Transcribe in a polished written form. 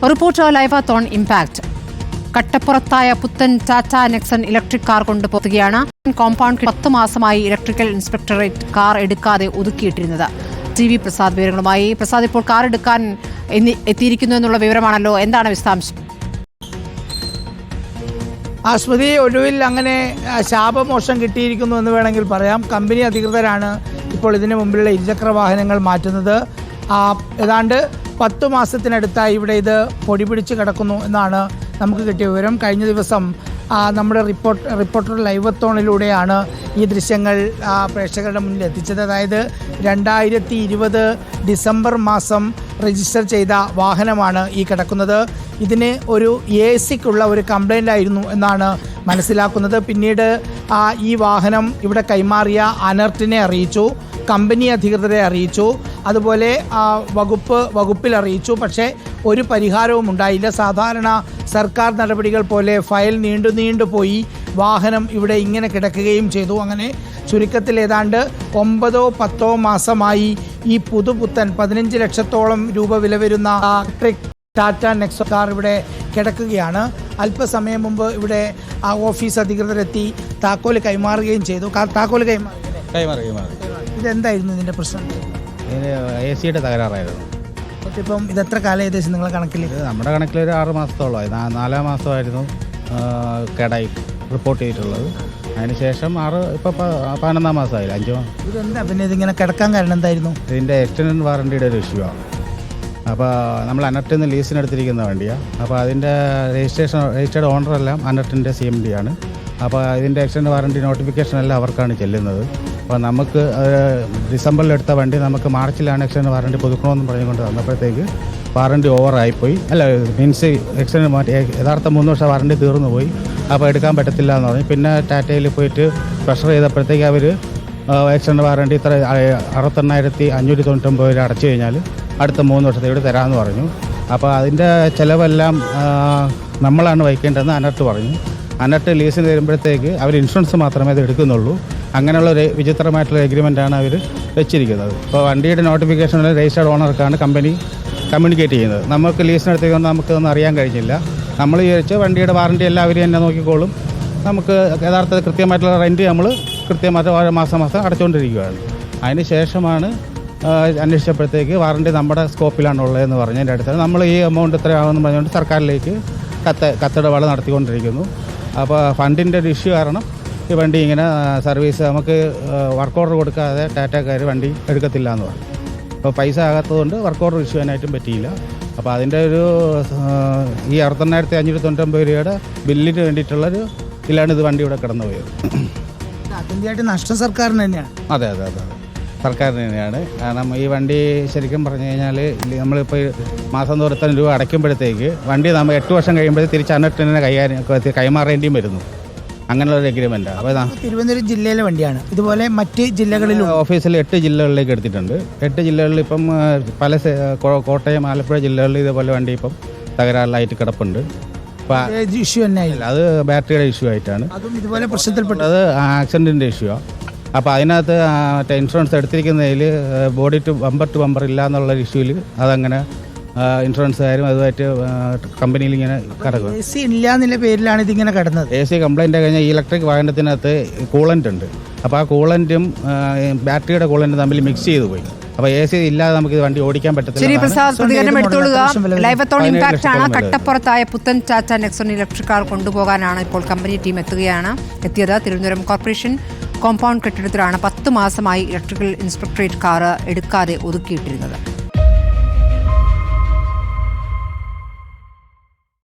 Reporter ലൈവാത്തോൺ impact. കട്ടപ്പുറത്തായ പുത്തൻ Tata Nexon electric car കൊണ്ടുപോകുകയാണ്. കോമ്പൗണ്ട് 10 മാസമായി ഇലക്ട്രിക്കൽ ഇൻസ്പെക്ടറേറ്റ് കാർ എടുക്കാതെ ഒതുക്കിയിട്ടിരുന്നത്. TV പ്രസാദ് വിവരങ്ങളുമായി. പ്രസാദ്, ഇപ്പോൾ കാർ എടുക്കാൻ എത്തിയിരിക്കുന്നു എന്നുള്ള വിവരമാണല്ലോ, എന്താണ് വിശദാംശം? ആസ്മതി, ഒടുവിൽ അങ്ങനെ ശാപമോഷം കിട്ടിയിരിക്കുന്നു എന്ന് വേണമെങ്കിൽ പറയാം. കമ്പനി അധികൃതരാണ് ഇപ്പോൾ ഇതിനു മുമ്പിലുള്ള ഇരുചക്ര വാഹനങ്ങൾ മാറ്റുന്നത്. ഏതാണ്ട് 10 മാസത്തിനടുത്തായി ഇവിടെ ഇത് പൊടി പിടിച്ച് കിടക്കുന്നു എന്നാണ് നമുക്ക് കിട്ടിയ വിവരം. കഴിഞ്ഞ ദിവസം നമ്മുടെ റിപ്പോർട്ടർ ലൈവത്തോണിലൂടെയാണ് ഈ ദൃശ്യങ്ങൾ പ്രേക്ഷകരുടെ മുന്നിൽ എത്തിച്ചത്. അതായത് 2020 ഡിസംബർ മാസം രജിസ്റ്റർ ചെയ്ത വാഹനമാണ് ഈ കിടക്കുന്നത്. ഇതിന് ഒരു AC-ക്കുള്ള ഒരു കംപ്ലൈൻ്റ് ആയിരുന്നു എന്നാണ് മനസ്സിലാക്കുന്നത്. പിന്നീട് ഈ വാഹനം ഇവിടെ കൈമാറിയ അനർട്ടിനെ അറിയിച്ചു, കമ്പനി അധികൃതരെ അറിയിച്ചു, അതുപോലെ വകുപ്പിൽ അറിയിച്ചു. പക്ഷേ ഒരു പരിഹാരവും ഉണ്ടായില്ല. സാധാരണ സർക്കാർ നടപടികൾ പോലെ ഫയൽ നീണ്ടു പോയി വാഹനം ഇവിടെ ഇങ്ങനെ കിടക്കുകയും ചെയ്തു. അങ്ങനെ ചുരുക്കത്തിൽ ഏതാണ്ട് 9-10 മാസമായി ഈ പുതുപുത്തൻ 15 ലക്ഷത്തോളം രൂപ വില വരുന്ന ടാറ്റ നെക്സൺ കാർ ഇവിടെ കിടക്കുകയാണ്. അല്പസമയം മുമ്പ് ഇവിടെ ഓഫീസ് അധികൃതരെത്തി താക്കോല് കൈമാറുകയും ചെയ്തു. താക്കോല് കൈമാറി. ഇതെന്തായിരുന്നു ഇതിൻ്റെ പ്രശ്നം? AC-യുടെ തകരാറായിരുന്നു. ഇപ്പം ഇതെത്ര കാലം ഏകദേശം നിങ്ങളെ കണക്കിൽ? നമ്മുടെ കണക്കിൽ ഒരു 6 മാസത്തോളമായി. 4 മാസമായിരുന്നു കേടായി റിപ്പോർട്ട് ചെയ്തിട്ടുള്ളത്. അതിനുശേഷം ഇപ്പോൾ 11 മാസമായില്ല, 5 മാസം. ഇതെന്താ പിന്നെ ഇതിങ്ങനെ കിടക്കാൻ കാരണം എന്തായിരുന്നു? ഇതിൻ്റെ എക്സ്റ്റൻഡ് വാറണ്ടിയുടെ ഒരു ഇഷ്യൂ ആണ്. അപ്പോൾ നമ്മൾ അനർട്ടിൽ നിന്ന് ലീസിനെടുത്തിരിക്കുന്ന വണ്ടിയാണ്. അപ്പോൾ അതിൻ്റെ രജിസ്റ്റേർഡ് ഓണറെല്ലാം അനർട്ടിൻ്റെ CMD ആണ്. അപ്പോൾ ഇതിൻ്റെ എക്സ്റ്റൻഡ് വാറണ്ടി നോട്ടിഫിക്കേഷൻ എല്ലാം അവർക്കാണ് ചെല്ലുന്നത്. അപ്പോൾ നമുക്ക് ഡിസംബറിൽ എടുത്ത വണ്ടി നമുക്ക് മാർച്ചിലാണ് എക്സ്റ്റൻഡ് വാറണ്ടി പുതുക്കണമെന്ന് പറഞ്ഞുകൊണ്ട് തന്നപ്പോഴത്തേക്ക് വാറണ്ടി ഓവറായിപ്പോയി. മീൻസ് എക്സ്റ്റൻഡ് യഥാർത്ഥ 3 വർഷം വാറണ്ടി തീർന്നു പോയി. അപ്പോൾ എടുക്കാൻ പറ്റത്തില്ല എന്ന് പറഞ്ഞു. പിന്നെ ടാറ്റയിൽ പോയിട്ട് പ്രഷർ ചെയ്തപ്പോഴത്തേക്ക് അവർ എക്സ്റ്റൻഡ് വാറണ്ടി ഇത്ര 68,599 രൂപ അടച്ചു കഴിഞ്ഞാൽ അടുത്ത 3 വർഷത്തേക്ക് തരാമെന്ന് പറഞ്ഞു. അപ്പോൾ അതിൻ്റെ ചിലവെല്ലാം നമ്മളാണ് വഹിക്കേണ്ടതെന്ന് അനർട്ട് പറഞ്ഞു. അനർട്ട് ലീസിന് തരുമ്പോഴത്തേക്ക് അവർ ഇൻഷുറൻസ് മാത്രമേ അത് എടുക്കുന്നുള്ളൂ. അങ്ങനെയുള്ള ഒരു വിചിത്രമായിട്ടുള്ള എഗ്രിമെൻ്റാണ് അവർ വെച്ചിരിക്കുന്നത്. ഇപ്പോൾ വണ്ടിയുടെ നോട്ടിഫിക്കേഷനിൽ രജിസ്റ്റേർഡ് ഓണർക്കാണ് കമ്പനി കമ്മ്യൂണിക്കേറ്റ് ചെയ്യുന്നത്. നമുക്ക് ലീസിനെടുത്തേക്കൊണ്ട് നമുക്കൊന്നും അറിയാൻ കഴിഞ്ഞില്ല. നമ്മൾ വിചാരിച്ച് വണ്ടിയുടെ വാറണ്ടി എല്ലാവരും തന്നെ നോക്കിക്കോളും, നമുക്ക് യഥാർത്ഥത്തിൽ കൃത്യമായിട്ടുള്ള റെൻറ്റ് നമ്മൾ കൃത്യമായിട്ട് മാസം അടച്ചുകൊണ്ടിരിക്കുകയാണ്. അതിന് ശേഷമാണ് അന്വേഷിച്ചപ്പോഴത്തേക്ക് വാറണ്ടി നമ്മുടെ സ്കോപ്പിലാണുള്ളതെന്ന് പറഞ്ഞതിൻ്റെ അടുത്ത് നമ്മൾ ഈ എമൗണ്ട് ഇത്രയാണെന്ന് പറഞ്ഞുകൊണ്ട് സർക്കാരിലേക്ക് കത്തിടപാട് നടത്തിക്കൊണ്ടിരിക്കുന്നു. അപ്പോൾ ഫണ്ടിൻ്റെ ഒരു ഇഷ്യൂ കാരണം ഈ വണ്ടി ഇങ്ങനെ സർവീസ് നമുക്ക് വർക്ക് ഓർഡർ കൊടുക്കാതെ ടാറ്റക്കാർ വണ്ടി എടുക്കത്തില്ല എന്ന് പറഞ്ഞു. അപ്പോൾ പൈസ ആകാത്തതുകൊണ്ട് വർക്ക് ഓർഡർ ഇഷ്യൂ ചെയ്യാനായിട്ടും പറ്റിയില്ല. അപ്പോൾ അതിൻ്റെ ഒരു ഈ 68,599 രൂപയുടെ ബില്ലിന് വേണ്ടിയിട്ടുള്ളൊരു ഇതിലാണ് ഇത് വണ്ടി ഇവിടെ കിടന്നു പോയത്. അതിൻ്റെയായിട്ട് നഷ്ടം സർക്കാരിന് തന്നെയാണ്. അതെ, സർക്കാരിന് തന്നെയാണ്. കാരണം ഈ വണ്ടി ശരിക്കും പറഞ്ഞു കഴിഞ്ഞാൽ നമ്മളിപ്പോൾ മാസം തോറും രൂപ അടയ്ക്കുമ്പോഴത്തേക്ക് വണ്ടി നമ്മൾ 8 വർഷം കഴിയുമ്പോഴത്തേക്ക് തിരിച്ച് അനർട്ടിനെ കൈമാറേണ്ടിയും വരുന്നു. അങ്ങനെയുള്ള ഒരു എഗ്രിമെൻ്റാണ്. അപ്പോൾ തിരുവനന്തപുരം ജില്ലയിലെ വണ്ടിയാണ്. ഇതുപോലെ മറ്റ് ജില്ലകളിലും ഓഫീസിൽ 8 ജില്ലകളിലേക്ക് എടുത്തിട്ടുണ്ട്. 8 ജില്ലകളിൽ ഇപ്പം പല കോട്ടയം, ആലപ്പുഴ ജില്ലകളിൽ ഇതേപോലെ വണ്ടി ഇപ്പം തകരാറിലായിട്ട് കിടപ്പുണ്ട്. ഇഷ്യൂ തന്നെ ആയില്ല, അത് ബാറ്ററിയുടെ ഇഷ്യൂ ആയിട്ടാണ്. അതും ഇതുപോലെ പ്രശ്നത്തിൽപ്പെട്ടത് ആക്സിഡൻറ്റിൻ്റെ ഇഷ്യൂ ആണ്. അപ്പോൾ അതിനകത്ത് ഇൻഷുറൻസ് എടുത്തിരിക്കുന്നതിൽ ബോഡി ടു ബമ്പർ ഇല്ല എന്നുള്ള ഇഷ്യൂവിൽ അതങ്ങനെ ഇൻഷുറൻസുകാരും അതുമായിട്ട് കമ്പനിയിൽ ഇങ്ങനെ കിടക്കും. AC ഇല്ല എന്നുള്ള പേരിലാണ് ഇതിങ്ങനെ കിടന്നത്. AC കംപ്ലൈൻറ്റ് കഴിഞ്ഞാൽ ഈ ഇലക്ട്രിക് വാഹനത്തിനകത്ത് കൂളൻ്റ് ഉണ്ട്. അപ്പോൾ ആ കൂളൻറ്റും ബാറ്ററിയുടെ കൂളൻറ്റും തമ്മിൽ മിക്സ് ചെയ്ത് പോയി. അപ്പോൾ AC ഇല്ലാതെ നമുക്ക് വണ്ടി ഓടിക്കാൻ പറ്റത്തില്ല. ലൈവത്തോൺ ഇമ്പാക്ട് ആണ്. കട്ടപ്പുറത്തായ പുത്തൻ ടാറ്റ നെക്സൺ ഇലക്ട്രിക് കാർ കൊണ്ടുപോകാനാണ് ഇപ്പോൾ കമ്പനി ടീം എത്തിയത്. തിരുവനന്തപുരം കോർപ്പറേഷൻ കോമ്പൗണ്ട് കെട്ടിടത്തിലാണ് 10 മാസമായി ഇലക്ട്രിക്കൽ ഇൻസ്പെക്ടറേറ്റ് കാർ എടുക്കാതെ ഒതുക്കിയിട്ടിരുന്നത്.